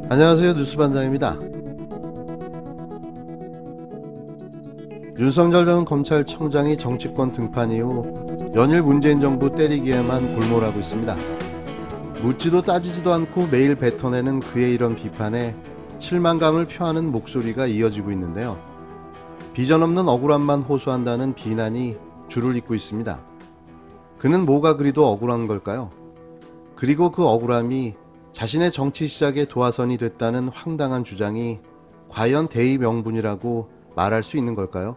안녕하세요. 뉴스반장입니다. 윤석열 전 검찰청장이 정치권 등판 이후 연일 문재인 정부 때리기에만 골몰하고 있습니다. 묻지도 따지지도 않고 매일 뱉어내는 그의 이런 비판에 실망감을 표하는 목소리가 이어지고 있는데요. 비전 없는 억울함만 호소한다는 비난이 줄을 잇고 있습니다. 그는 뭐가 그리도 억울한 걸까요? 그리고 그 억울함이 자신의 정치 시작의 도화선이 됐다는 황당한 주장이 과연 대의 명분이라고 말할 수 있는 걸까요?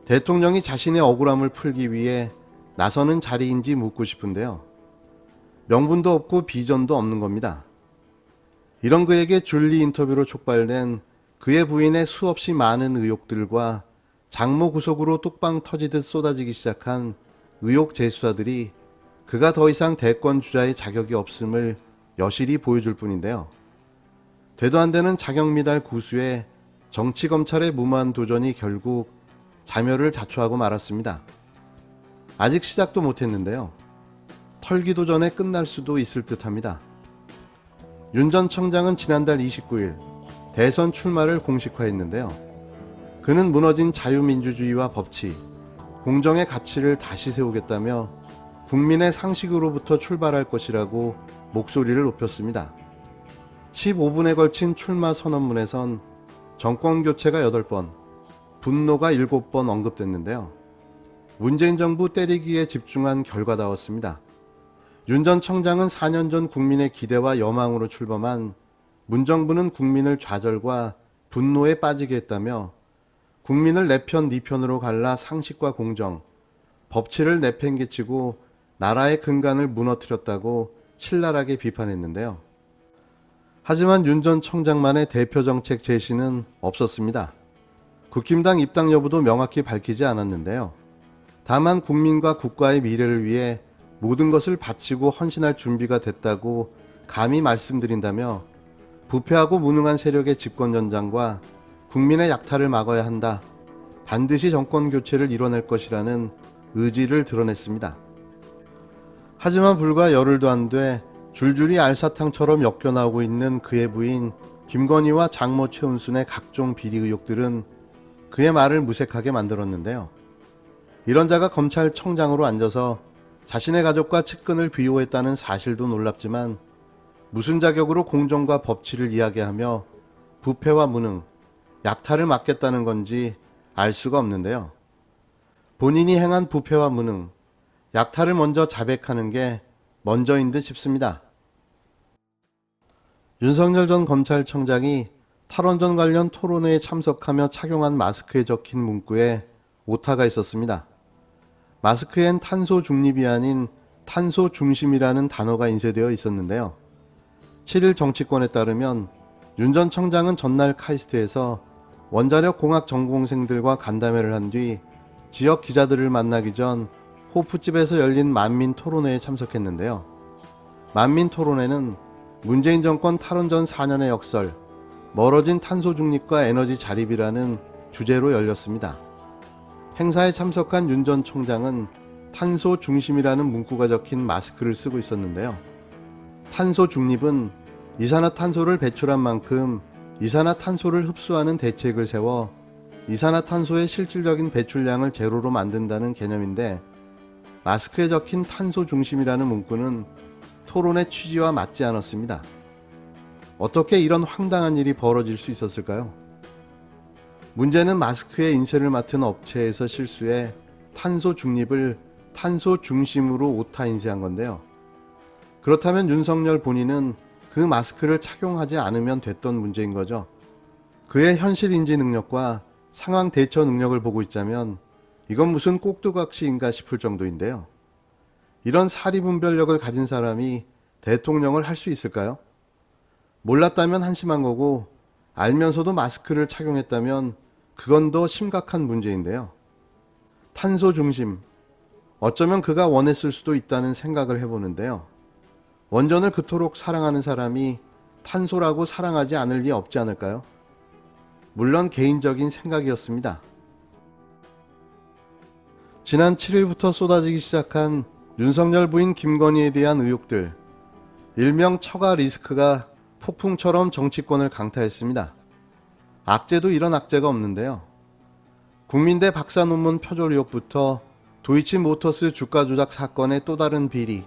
대통령이 자신의 억울함을 풀기 위해 나서는 자리인지 묻고 싶은데요. 명분도 없고 비전도 없는 겁니다. 이런 그에게 줄리 인터뷰로 촉발된 그의 부인의 수없이 많은 의혹들과 장모 구속으로 뚝방 터지듯 쏟아지기 시작한 의혹 재수사들이 그가 더 이상 대권 주자의 자격이 없음을 여실히 보여줄 뿐인데요. 되도 안 되는 자격미달 구수에 정치검찰의 무모한 도전이 결국 자멸을 자초하고 말았습니다. 아직 시작도 못했는데요. 털기도 전에 끝날 수도 있을 듯합니다. 윤 전 청장은 지난달 29일 대선 출마를 공식화했는데요. 그는 무너진 자유민주주의와 법치, 공정의 가치를 다시 세우겠다며 국민의 상식으로부터 출발할 것이라고 목소리를 높였습니다. 15분에 걸친 출마 선언문에선 정권 교체가 8번, 분노가 7번 언급됐는데요. 문재인 정부 때리기에 집중한 결과다웠습니다. 윤 전 청장은 4년 전 국민의 기대와 여망으로 출범한 문정부는 국민을 좌절과 분노에 빠지게 했다며 국민을 내 편, 네 편으로 갈라 상식과 공정, 법치를 내팽개치고 나라의 근간을 무너뜨렸다고 신랄하게 비판했는데요. 하지만 윤 전 청장만의 대표 정책 제시는 없었습니다. 국힘당 입당 여부도 명확히 밝히지 않았는데요. 다만 국민과 국가의 미래를 위해 모든 것을 바치고 헌신할 준비가 됐다고 감히 말씀드린다며 부패하고 무능한 세력의 집권 전장과 국민의 약탈을 막아야 한다. 반드시 정권 교체를 이뤄낼 것이라는 의지를 드러냈습니다. 하지만 불과 열흘도 안 돼 줄줄이 알사탕처럼 엮여나오고 있는 그의 부인 김건희와 장모 최은순의 각종 비리 의혹들은 그의 말을 무색하게 만들었는데요. 이런 자가 검찰청장으로 앉아서 자신의 가족과 측근을 비호했다는 사실도 놀랍지만 무슨 자격으로 공정과 법치를 이야기하며 부패와 무능, 약탈을 막겠다는 건지 알 수가 없는데요. 본인이 행한 부패와 무능, 약탈을 먼저 자백하는 게 먼저인 듯 싶습니다. 윤석열 전 검찰청장이 탈원전 관련 토론회에 참석하며 착용한 마스크에 적힌 문구에 오타가 있었습니다. 마스크엔 탄소 중립이 아닌 탄소 중심이라는 단어가 인쇄되어 있었는데요. 7일 정치권에 따르면 윤 전 청장은 전날 카이스트에서 원자력 공학 전공생들과 간담회를 한 뒤 지역 기자들을 만나기 전 호프집에서 열린 만민 토론회에 참석했는데요. 만민 토론회는 문재인 정권 탈원전 4년의 역설, 멀어진 탄소 중립과 에너지 자립이라는 주제로 열렸습니다. 행사에 참석한 윤 전 청장은 탄소 중심이라는 문구가 적힌 마스크를 쓰고 있었는데요. 탄소 중립은 이산화탄소를 배출한 만큼 이산화탄소를 흡수하는 대책을 세워 이산화탄소의 실질적인 배출량을 제로로 만든다는 개념인데 마스크에 적힌 탄소 중심이라는 문구는 토론의 취지와 맞지 않았습니다. 어떻게 이런 황당한 일이 벌어질 수 있었을까요? 문제는 마스크의 인쇄를 맡은 업체에서 실수해 탄소 중립을 탄소 중심으로 오타 인쇄한 건데요. 그렇다면 윤석열 본인은 그 마스크를 착용하지 않으면 됐던 문제인 거죠. 그의 현실 인지 능력과 상황 대처 능력을 보고 있자면 이건 무슨 꼭두각시인가 싶을 정도인데요. 이런 사리분별력을 가진 사람이 대통령을 할 수 있을까요? 몰랐다면 한심한 거고 알면서도 마스크를 착용했다면 그건 더 심각한 문제인데요. 탄소 중심, 어쩌면 그가 원했을 수도 있다는 생각을 해보는데요. 원전을 그토록 사랑하는 사람이 탄소라고 사랑하지 않을 리 없지 않을까요? 물론 개인적인 생각이었습니다. 지난 7일부터 쏟아지기 시작한 윤석열 부인 김건희에 대한 의혹들, 일명 처가 리스크가 폭풍처럼 정치권을 강타했습니다. 악재도 이런 악재가 없는데요. 국민대 박사 논문 표절 의혹부터 도이치모터스 주가 조작 사건의 또 다른 비리,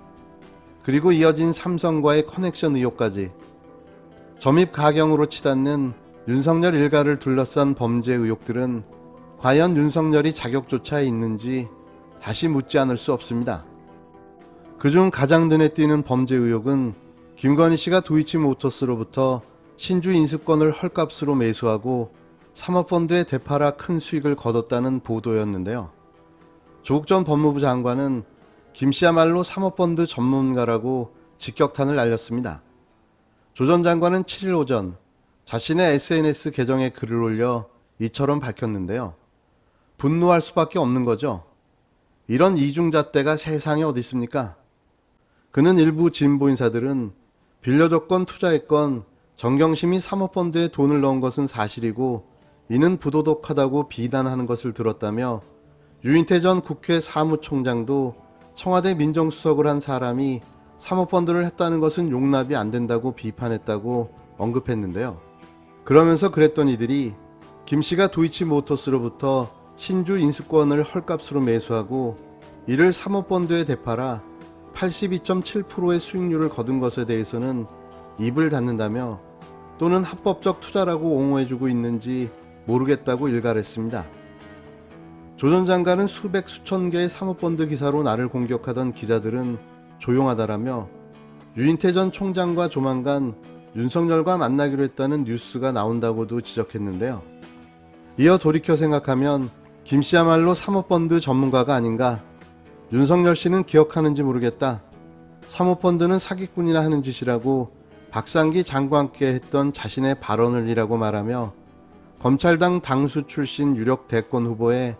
그리고 이어진 삼성과의 커넥션 의혹까지 점입 가경으로 치닫는 윤석열 일가를 둘러싼 범죄 의혹들은 과연 윤석열이 자격조차 있는지 다시 묻지 않을 수 없습니다. 그중 가장 눈에 띄는 범죄 의혹은 김건희 씨가 도이치모터스로부터 신주 인수권을 헐값으로 매수하고 사모펀드에 되팔아 큰 수익을 거뒀다는 보도였는데요. 조국 전 법무부 장관은 김 씨야말로 사모펀드 전문가라고 직격탄을 날렸습니다. 조 전 장관은 7일 오전 자신의 SNS 계정에 글을 올려 이처럼 밝혔는데요. 분노할 수밖에 없는 거죠. 이런 이중잣대가 세상에 어디 있습니까? 그는 일부 진보 인사들은 빌려줬건 투자했건 정경심이 사모펀드에 돈을 넣은 것은 사실이고 이는 부도덕하다고 비난하는 것을 들었다며 유인태 전 국회 사무총장도 청와대 민정수석을 한 사람이 사모펀드를 했다는 것은 용납이 안 된다고 비판했다고 언급했는데요. 그러면서 그랬던 이들이 김 씨가 도이치모터스로부터 신주 인수권을 헐값으로 매수하고 이를 사모펀드에 되팔아 82.7%의 수익률을 거둔 것에 대해서는 입을 닫는다며 또는 합법적 투자라고 옹호해주고 있는지 모르겠다고 일갈했습니다. 조 전 장관은 수백 수천 개의 사모펀드 기사로 나를 공격하던 기자들은 조용하다라며 유인태 전 총장과 조만간 윤석열과 만나기로 했다는 뉴스가 나온다고도 지적했는데요. 이어 돌이켜 생각하면 김 씨야말로 사모펀드 전문가가 아닌가? 윤석열 씨는 기억하는지 모르겠다. 사모펀드는 사기꾼이나 하는 짓이라고 박상기 장관께 했던 자신의 발언을이라고 말하며 검찰당 당수 출신 유력 대권 후보의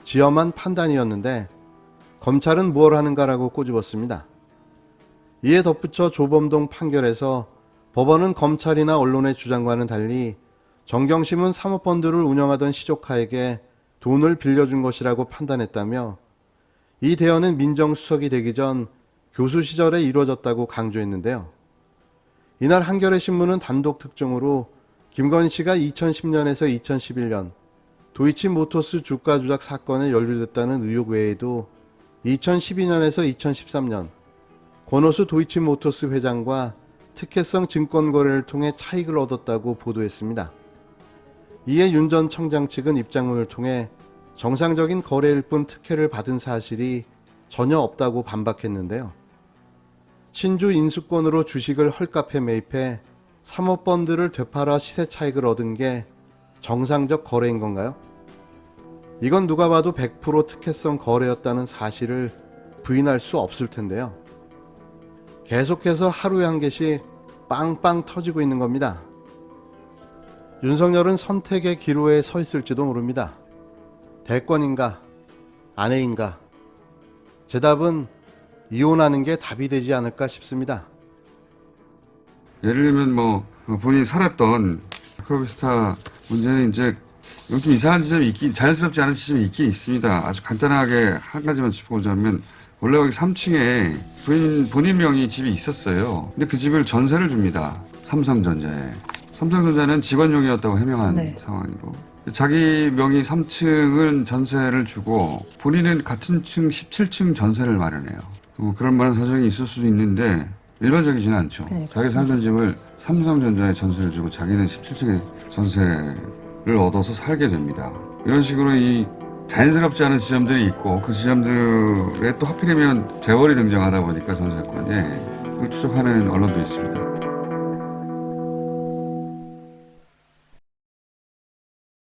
지엄한 판단이었는데 검찰은 무엇 하는가라고 꼬집었습니다. 이에 덧붙여 조범동 판결에서 법원은 검찰이나 언론의 주장과는 달리 정경심은 사모펀드를 운영하던 시조카에게 돈을 빌려준 것이라고 판단했다며 이 대여는 민정수석이 되기 전 교수 시절에 이루어졌다고 강조했는데요. 이날 한겨레 신문은 단독 특종으로 김건희 씨가 2010년에서 2011년 도이치모터스 주가 조작 사건에 연루됐다는 의혹 외에도 2012년에서 2013년 권오수 도이치모터스 회장과 특혜성 증권 거래를 통해 차익을 얻었다고 보도했습니다. 이에 윤 전 청장 측은 입장문을 통해 정상적인 거래일 뿐 특혜를 받은 사실이 전혀 없다고 반박했는데요. 신주 인수권으로 주식을 헐값에 매입해 사모펀드를 되팔아 시세 차익을 얻은 게 정상적 거래인 건가요? 이건 누가 봐도 100% 특혜성 거래였다는 사실을 부인할 수 없을 텐데요. 계속해서 하루에 한 개씩 빵빵 터지고 있는 겁니다. 윤석열은 선택의 기로에 서 있을지도 모릅니다. 대권인가? 아내인가? 제 답은 이혼하는 게 답이 되지 않을까 싶습니다. 예를 들면 본인이 살았던 크로비스타 문제는 이제 좀 이상한 지점이 자연스럽지 않은 지점이 있긴 있습니다. 아주 간단하게 한 가지만 짚어보자면 원래 여기 3층에 본인 명의 집이 있었어요. 근데 그 집을 전세를 줍니다. 삼성전자에. 삼성전자는 직원용이었다고 해명한 상황이고 자기 명의 3층은 전세를 주고 본인은 같은 층 17층 전세를 마련해요. 그런 많은 사정이 있을 수도 있는데 일반적이지는 않죠. 네, 자기 살던 집을 삼성전자에 전세를 주고 자기는 17층에 전세를 얻어서 살게 됩니다. 이런 식으로 이 자연스럽지 않은 지점들이 있고 그 지점들에 또 하필이면 재벌이 등장하다 보니까 전세권에 그걸 추적하는 언론도 있습니다.